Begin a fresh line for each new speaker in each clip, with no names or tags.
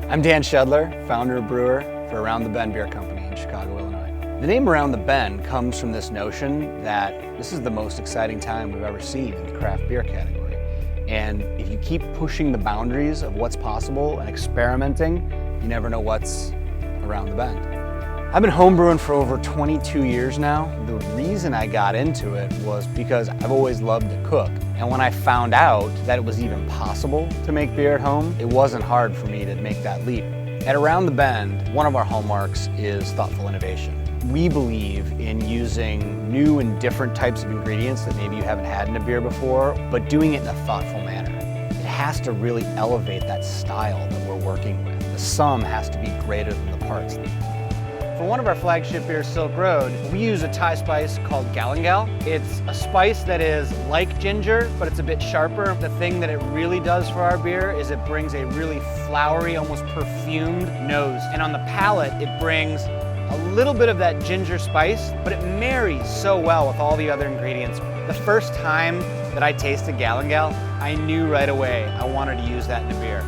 I'm Dan Shedler, founder and brewer for Around the Bend Beer Company in Chicago, Illinois. The name Around the Bend comes from this notion that this is the most exciting time we've ever seen in the craft beer category. And if you keep pushing the boundaries of what's possible and experimenting, you never know what's around the bend. I've been homebrewing for over 22 years now. The reason I got into it was because I've always loved to cook. And when I found out that it was even possible to make beer at home, it wasn't hard for me to make that leap. At Around the Bend, one of our hallmarks is thoughtful innovation. We believe in using new and different types of ingredients that maybe you haven't had in a beer before, but doing it in a thoughtful manner. It has to really elevate that style that we're working with. The sum has to be greater than the parts. For one of our flagship beers, Silk Road, we use a Thai spice called Galangal. It's a spice that is like ginger, but it's a bit sharper. The thing that it really does for our beer is it brings a really flowery, almost perfumed nose. And on the palate, it brings a little bit of that ginger spice, but it marries so well with all the other ingredients. The first time that I tasted Galangal, I knew right away I wanted to use that in a beer.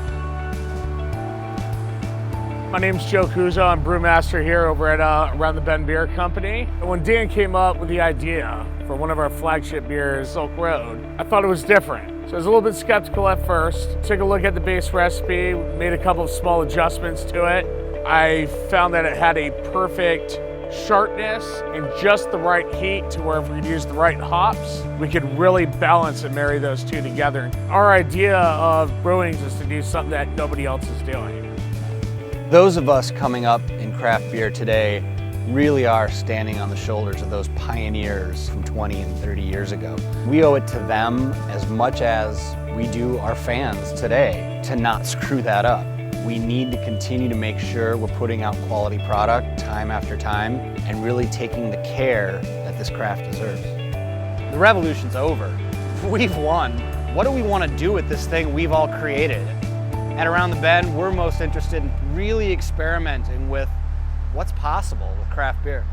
My name's Joe Cuso. I'm brewmaster here over at Around the Bend Beer Company. And when Dan came up with the idea for one of our flagship beers, Silk Road, I thought it was different. So I was a little bit skeptical at first. Took a look at the base recipe, made a couple of small adjustments to it. I found that it had a perfect sharpness and just the right heat to where if we could use the right hops, we could really balance and marry those two together. Our idea of brewing is to do something that nobody else is doing.
Those of us coming up in craft beer today really are standing on the shoulders of those pioneers from 20 and 30 years ago. We owe it to them as much as we do our fans today to not screw that up. We need to continue to make sure we're putting out quality product time after time and really taking the care that this craft deserves. The revolution's over. We've won. What do we want to do with this thing we've all created? At Around the Bend, we're most interested in really experimenting with what's possible with craft beer.